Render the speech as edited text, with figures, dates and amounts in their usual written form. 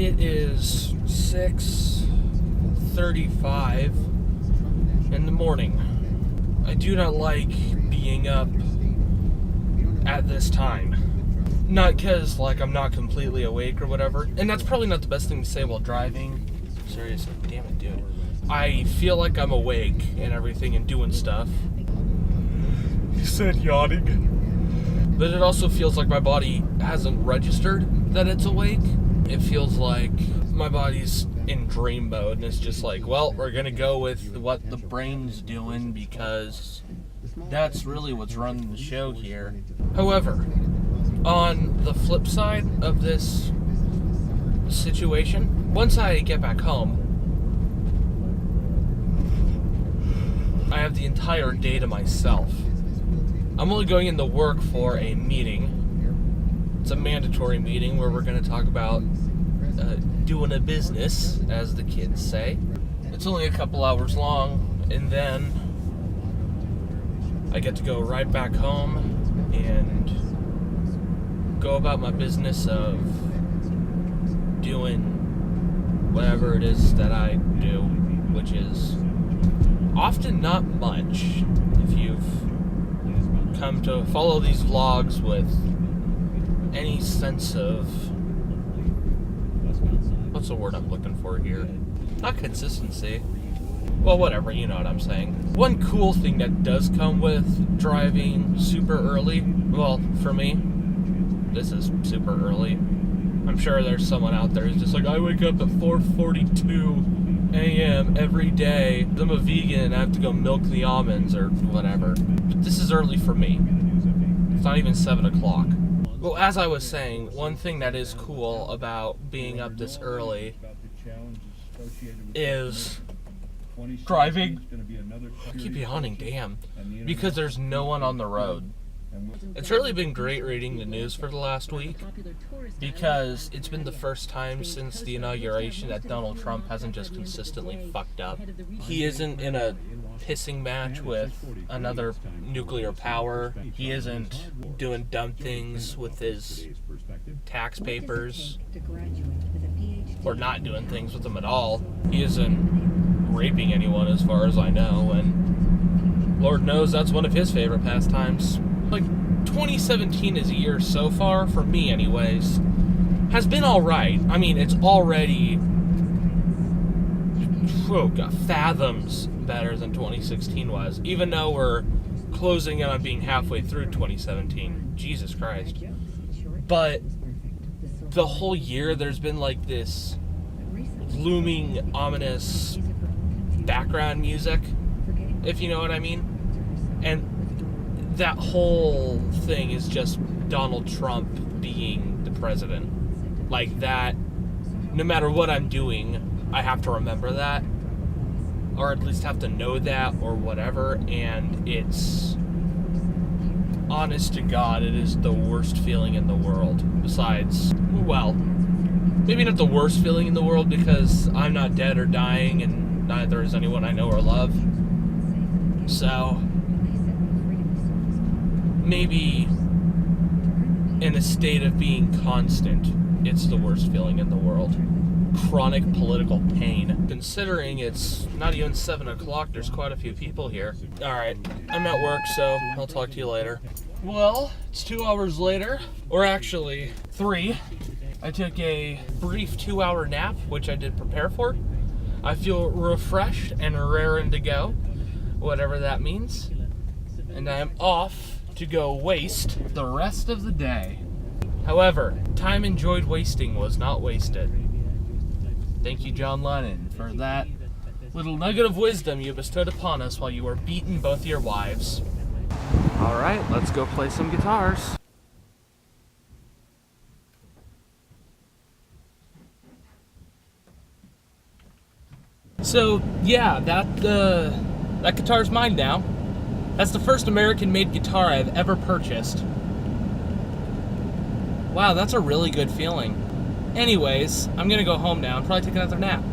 It is 6:35 in the morning. I do not like being up at this time. Not because, like, I'm not completely awake or whatever. And that's probably not the best thing to say while driving. Seriously, damn it, dude. I feel like I'm awake and everything and doing stuff. You said yawning. But it also feels like my body hasn't registered that it's awake. It feels like my body's in dream mode, and it's just like, well, we're gonna go with what the brain's doing because that's really what's running the show here. However, on the flip side of this situation, once I get back home, I have the entire day to myself. I'm only going into work for a meeting. It's a mandatory meeting where we're going to talk about doing a business, as the kids say. It's only a couple hours long, and then I get to go right back home and go about my business of doing whatever it is that I do, which is often not much. If you've come to follow these vlogs with any sense of, what's the word I'm looking for here? Not consistency. Well, whatever, you know what I'm saying. One cool thing that does come with driving super early, well, for me, this is super early. I'm sure there's someone out there who's just like, I wake up at 4:42 a.m. every day. I'm a vegan and I have to go milk the almonds or whatever. But this is early for me. It's not even 7 o'clock. Well, as I was saying, one thing that is cool about being up this early is driving. I keep yawning, damn. Because there's no one on the road. It's really been great reading the news for the last week because it's been the first time since the inauguration that Donald Trump hasn't just consistently fucked up. He isn't in a pissing match with another nuclear power. He isn't doing dumb things with his tax papers or not doing things with them at all. He isn't raping anyone as far as I know, and Lord knows that's one of his favorite pastimes. Like, 2017 as a year so far, for me anyways, has been alright. I mean, it's already, fathoms better than 2016 was, even though we're closing in on being halfway through 2017. Jesus Christ. But the whole year there's been like this looming, ominous background music, if you know what I mean. And that whole thing is just Donald Trump being the president. Like that, no matter what I'm doing, I have to remember that, or at least have to know that, or whatever, and it's, honest to God, it is the worst feeling in the world. Besides, well, maybe not the worst feeling in the world because I'm not dead or dying, and neither is anyone I know or love. So maybe in a state of being constant, it's the worst feeling in the world. Chronic political pain. Considering it's not even 7 o'clock, there's quite a few people here. Alright, I'm at work, so I'll talk to you later. Well, it's 2 hours later, or actually 3. I took a brief 2-hour nap, which I did prepare for. I feel refreshed and raring to go, whatever that means. And I'm off to go waste the rest of the day. However, time enjoyed wasting was not wasted. Thank you, John Lennon, for that little nugget of wisdom you bestowed upon us while you were beating both your wives. Alright, let's go play some guitars. So, yeah, that guitar's mine now. That's the first American-made guitar I've ever purchased. Wow, that's a really good feeling. Anyways, I'm gonna go home now and probably take another nap.